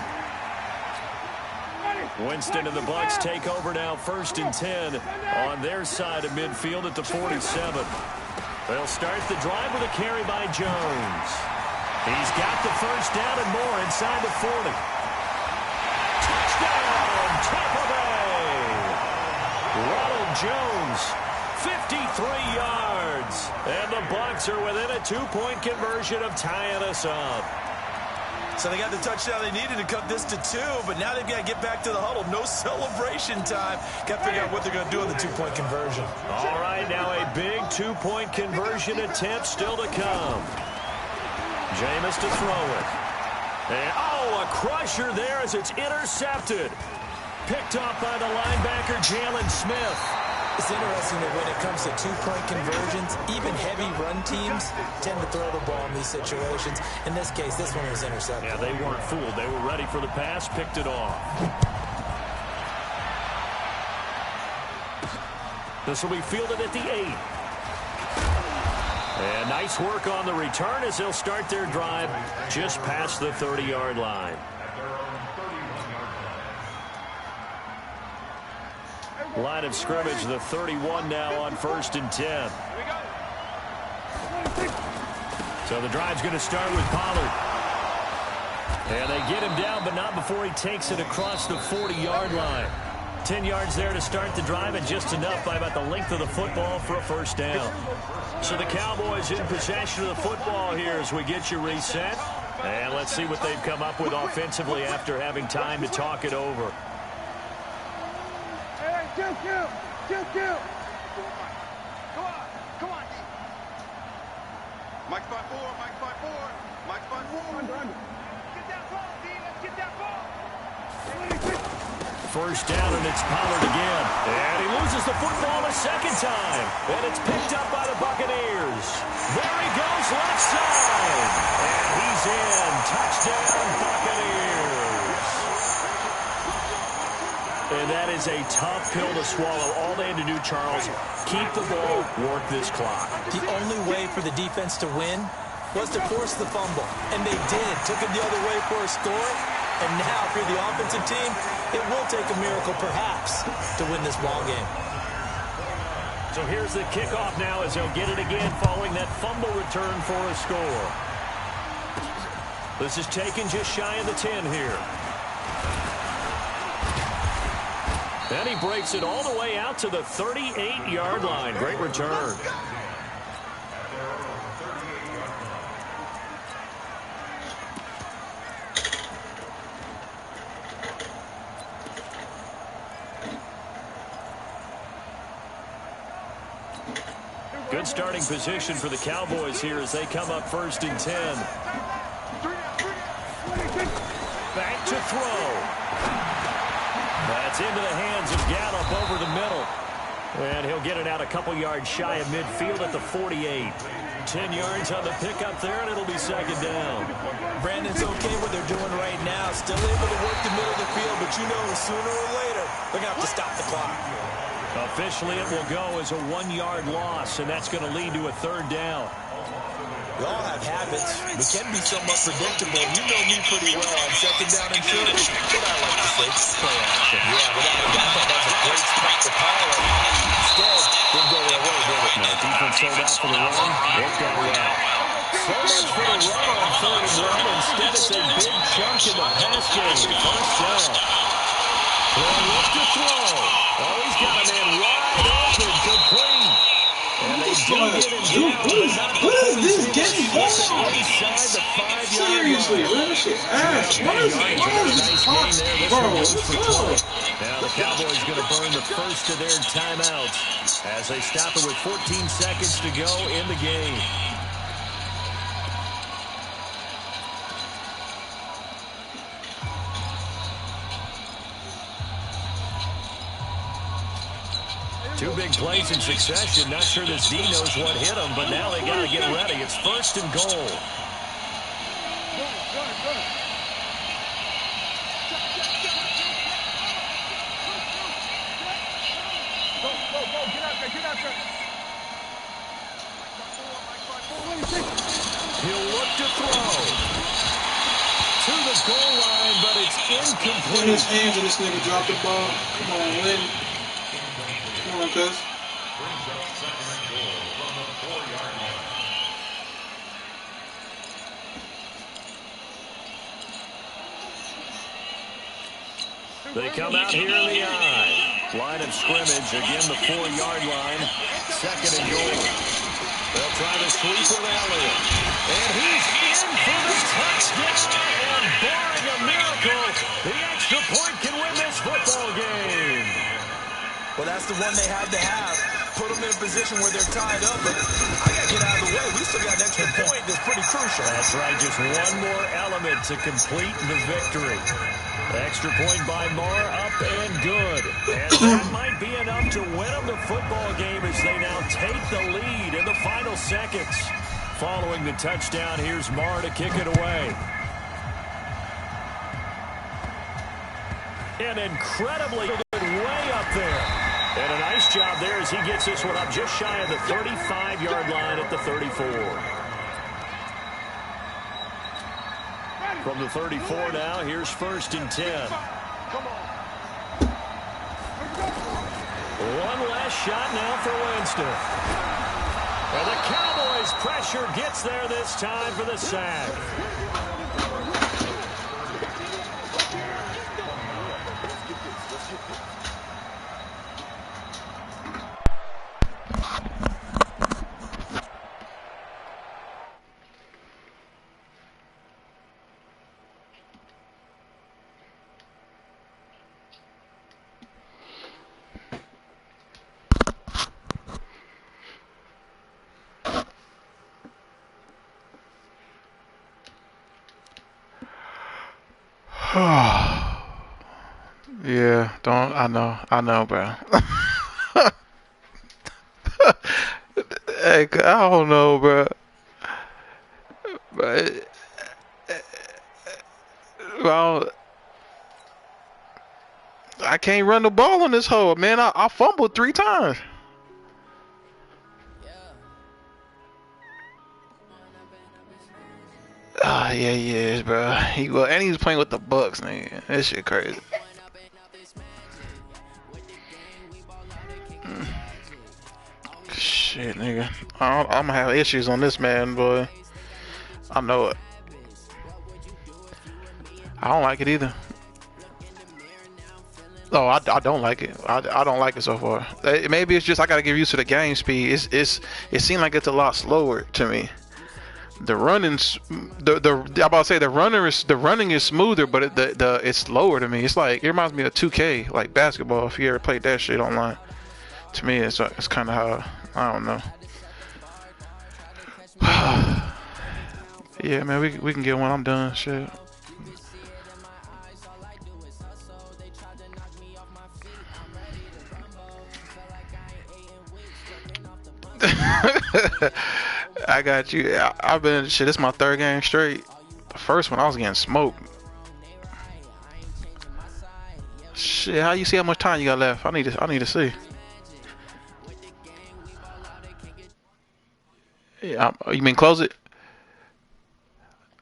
Winston and the Bucs take over now, 1st and 10 on their side of midfield at the 47. They'll start the drive with a carry by Jones. He's got the first down and more inside the 40. Touchdown, Tampa Bay! Ronald Jones, 53 yards. And the Bucs are within a 2-point conversion of tying us up. So they got the touchdown they needed to cut this to 2, but now they've got to get back to the huddle. No celebration time. Got to figure out what they're going to do on the 2-point conversion. All right, now a big 2-point conversion attempt still to come. Jameis to throw it. And, a crusher there as it's intercepted. Picked off by the linebacker, Jalen Smith. It's interesting that when it comes to 2-point conversions, even heavy run teams tend to throw the ball in these situations. In this case, this one was intercepted. Yeah, they weren't fooled. They were ready for the pass, picked it off. This will be fielded at the 8. And nice work on the return as they'll start their drive just past the 30-yard line. Line of scrimmage, the 31 now on 1st and 10. So So the drive's going to start with Pollard. And they get him down, but not before he takes it across the 40-yard line. 10 yards there to start the drive, and just enough by about the length of the football for a first down. So the Cowboys in possession of the football here as we get you reset. And let's see what they've come up with offensively after having time to talk it over. Hey, kill. Come on. Mike's by four. Get that ball, D. Let's get that ball. First down, and it's Pollard again. And he loses the football a second time. And it's picked up by the Buccaneers. There he goes, left side. And he's in. Touchdown, Buccaneers. And that is a tough pill to swallow. All they had to do, Charles, keep the ball, work this clock. The only way for the defense to win was to force the fumble. And they did. Took it the other way for a score. And now, if you're the offensive team, it will take a miracle, perhaps, to win this ball game. So here's the kickoff now as they'll get it again following that fumble return for a score. This is taken just shy of the 10 here. And he breaks it all the way out to the 38-yard line. Great return. Good starting position for the Cowboys here as they come up first and 10. Back to throw. That's into the hands of Gallup over the middle. And he'll get it out a couple yards shy of midfield at the 48. 10 yards on the pickup there, and it'll be second down. Brandon's okay what they're doing right now. Still able to work the middle of the field, but you know sooner or later they're going to have to stop the clock. Officially, it will go as a 1-yard loss, and that's going to lead to a third down. We all have habits. We can be somewhat predictable. You know me pretty well on second down and short. What I like to say, play action. Yeah, without a doubt, that's a great spot to call it. Instead, didn't go their way, did it? Now, defense sold out for the run. Worked out well. So much for the run on third and one. Instead, it's a big chunk in the pass game. First down. Well, look to throw. Oh, he's got a man wide open, complete. And they do get him down, but not what is this game for? inside the 5-yard Seriously, line. what is shit ass? What is this box, bro? Now the Cowboys going to burn the first of their timeouts as they stop it with 14 seconds to go in the game. Two big plays in succession. Not sure this D knows what hit him, but now they got to get ready. It's first and goal. Go. Get out there. He'll look to throw. To the goal line, but it's incomplete. Put his hands and this nigga dropped the ball. Come on, Lynn. Come on, cuz. They come out here in the eye. Line of scrimmage. Again, the 4-yard line. Second and goal. They'll try to sweep with Elliott. And he's in for the touchdown. And barring a miracle, the extra point can win this football game. Well, that's the one they had to have. Put them in a position where they're tied up, but I got to get out of the way. We still got an extra point that's pretty crucial. That's right, just one more element to complete the victory. Extra point by Marr, up and good. And that might be enough to win them the football game as they now take the lead in the final seconds. Following the touchdown, here's Marr to kick it away. An incredibly good way up there. And a nice job there as he gets this one up just shy of the 35-yard line at the 34. From the 34 now, here's first and 10. One last shot now for Winston. And the Cowboys as pressure gets there this time for the sack. Yeah, I know, bro. Hey, I don't know, bro. But, well, I can't run the ball on this hole, man. I fumbled 3 times. Ah, yeah, he is, bro. And he was playing with the Bucks, nigga. That shit crazy. Shit, nigga. I'm gonna have issues on this man, boy. I know it. I don't like it either. Oh, I don't like it. I don't like it so far. Maybe it's just I gotta get used to the game speed. It seems like it's a lot slower to me. The running's I'm about to say the running is smoother, but it's slower to me. It's like it reminds me of 2K, like basketball. If you ever played that shit online, to me it's kind of how I don't know. Yeah, man, we can get one. I'm done. Shit. I got you. I've been shit. This is my 3rd game straight. The first one I was getting smoked. Shit, how you see how much time you got left? I need to see. Yeah, you mean close it?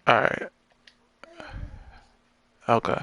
All right. Okay.